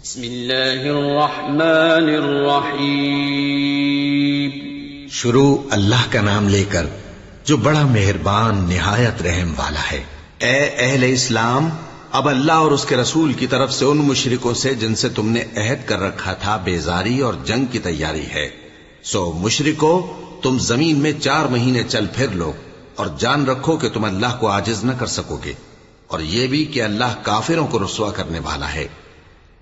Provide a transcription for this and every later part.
بسم اللہ الرحمن الرحیم۔ شروع اللہ کا نام لے کر جو بڑا مہربان نہایت رحم والا ہے۔ اے اہل اسلام، اب اللہ اور اس کے رسول کی طرف سے ان مشرکوں سے جن سے تم نے عہد کر رکھا تھا بیزاری اور جنگ کی تیاری ہے، سو مشرکو تم زمین میں 4 مہینے چل پھر لو اور جان رکھو کہ تم اللہ کو عاجز نہ کر سکو گے، اور یہ بھی کہ اللہ کافروں کو رسوا کرنے والا ہے۔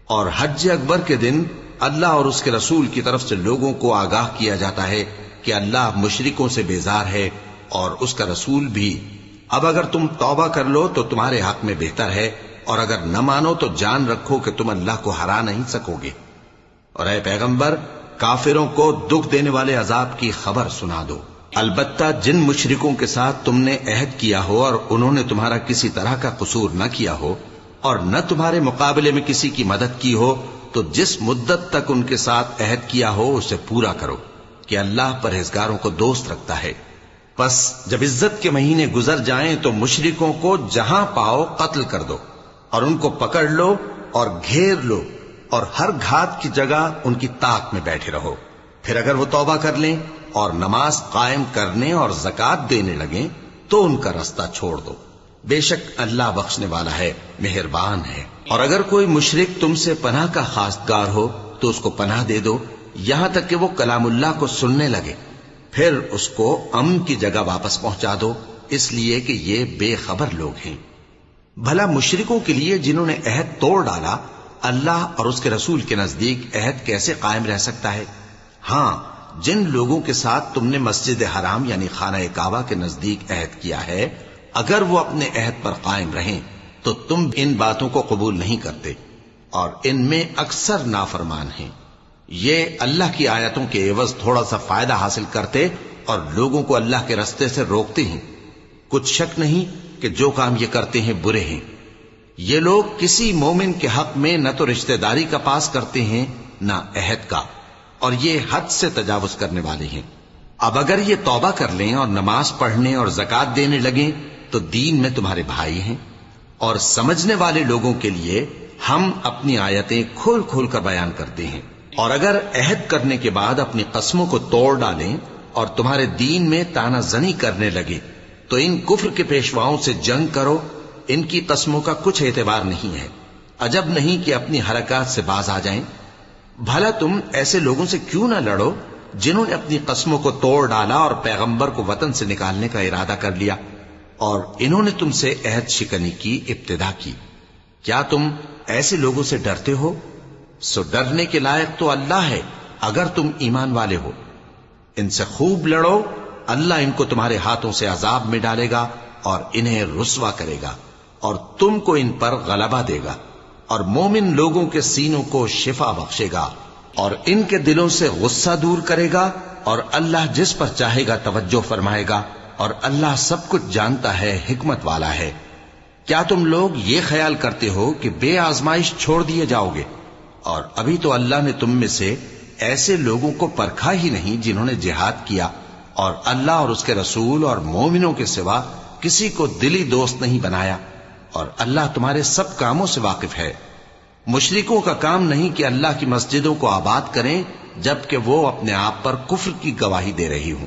اور حج اکبر کے دن اللہ اور اس کے رسول کی طرف سے لوگوں کو آگاہ کیا جاتا ہے کہ اللہ مشرکوں سے بیزار ہے اور اس کا رسول بھی۔ اب اگر تم توبہ کر لو تو تمہارے حق میں بہتر ہے، اور اگر نہ مانو تو جان رکھو کہ تم اللہ کو ہرا نہیں سکو گے۔ اور اے پیغمبر، کافروں کو دکھ دینے والے عذاب کی خبر سنا دو۔ البتہ جن مشرکوں کے ساتھ تم نے عہد کیا ہو اور انہوں نے تمہارا کسی طرح کا قصور نہ کیا ہو اور نہ تمہارے مقابلے میں کسی کی مدد کی ہو، تو جس مدت تک ان کے ساتھ عہد کیا ہو اسے پورا کرو، کہ اللہ پرہیزگاروں کو دوست رکھتا ہے۔ پس جب عزت کے مہینے گزر جائیں تو مشرکوں کو جہاں پاؤ قتل کر دو، اور ان کو پکڑ لو اور گھیر لو، اور ہر گھات کی جگہ ان کی طاق میں بیٹھے رہو۔ پھر اگر وہ توبہ کر لیں اور نماز قائم کرنے اور زکوٰۃ دینے لگیں تو ان کا رستہ چھوڑ دو، بے شک اللہ بخشنے والا ہے، مہربان ہے۔ اور اگر کوئی مشرک تم سے پناہ کا خواستگار ہو تو اس کو پناہ دے دو، یہاں تک کہ وہ کلام اللہ کو سننے لگے، پھر اس کو امن کی جگہ واپس پہنچا دو، اس لیے کہ یہ بے خبر لوگ ہیں۔ بھلا مشرکوں کے لیے جنہوں نے عہد توڑ ڈالا، اللہ اور اس کے رسول کے نزدیک عہد کیسے قائم رہ سکتا ہے؟ ہاں، جن لوگوں کے ساتھ تم نے مسجد حرام یعنی خانہ کعبہ کے نزدیک عہد کیا ہے، اگر وہ اپنے عہد پر قائم رہیں تو تم ان باتوں کو قبول نہیں کرتے، اور ان میں اکثر نافرمان ہیں۔ یہ اللہ کی آیتوں کے عوض تھوڑا سا فائدہ حاصل کرتے اور لوگوں کو اللہ کے رستے سے روکتے ہیں۔ کچھ شک نہیں کہ جو کام یہ کرتے ہیں برے ہیں۔ یہ لوگ کسی مومن کے حق میں نہ تو رشتہ داری کا پاس کرتے ہیں نہ عہد کا، اور یہ حد سے تجاوز کرنے والے ہیں۔ اب اگر یہ توبہ کر لیں اور نماز پڑھنے اور زکوٰۃ دینے لگیں تو دین میں تمہارے بھائی ہیں، اور سمجھنے والے لوگوں کے لیے ہم اپنی آیتیں کھول کھول کر بیان کرتے ہیں۔ اور اگر عہد کرنے کے بعد اپنی قسموں کو توڑ ڈالیں اور تمہارے دین میں تانا زنی کرنے لگے تو ان کفر کے پیشواؤں سے جنگ کرو، ان کی قسموں کا کچھ اعتبار نہیں ہے، عجب نہیں کہ اپنی حرکات سے باز آ جائیں۔ بھلا تم ایسے لوگوں سے کیوں نہ لڑو جنہوں نے اپنی قسموں کو توڑ ڈالا اور پیغمبر کو وطن سے نکالنے کا ارادہ کر لیا، اور انہوں نے تم سے عہد شکنی کی ابتدا کی۔ کیا تم ایسے لوگوں سے ڈرتے ہو؟ سو ڈرنے کے لائق تو اللہ ہے اگر تم ایمان والے ہو۔ ان سے خوب لڑو، اللہ ان کو تمہارے ہاتھوں سے عذاب میں ڈالے گا اور انہیں رسوا کرے گا، اور تم کو ان پر غلبہ دے گا، اور مومن لوگوں کے سینوں کو شفا بخشے گا، اور ان کے دلوں سے غصہ دور کرے گا، اور اللہ جس پر چاہے گا توجہ فرمائے گا، اور اللہ سب کچھ جانتا ہے، حکمت والا ہے۔ کیا تم لوگ یہ خیال کرتے ہو کہ بے آزمائش چھوڑ دیے جاؤ گے؟ اور ابھی تو اللہ نے تم میں سے ایسے لوگوں کو پرکھا ہی نہیں جنہوں نے جہاد کیا، اور اللہ اور اس کے رسول اور مومنوں کے سوا کسی کو دلی دوست نہیں بنایا، اور اللہ تمہارے سب کاموں سے واقف ہے۔ مشرکوں کا کام نہیں کہ اللہ کی مسجدوں کو آباد کریں جبکہ وہ اپنے آپ پر کفر کی گواہی دے رہی ہوں۔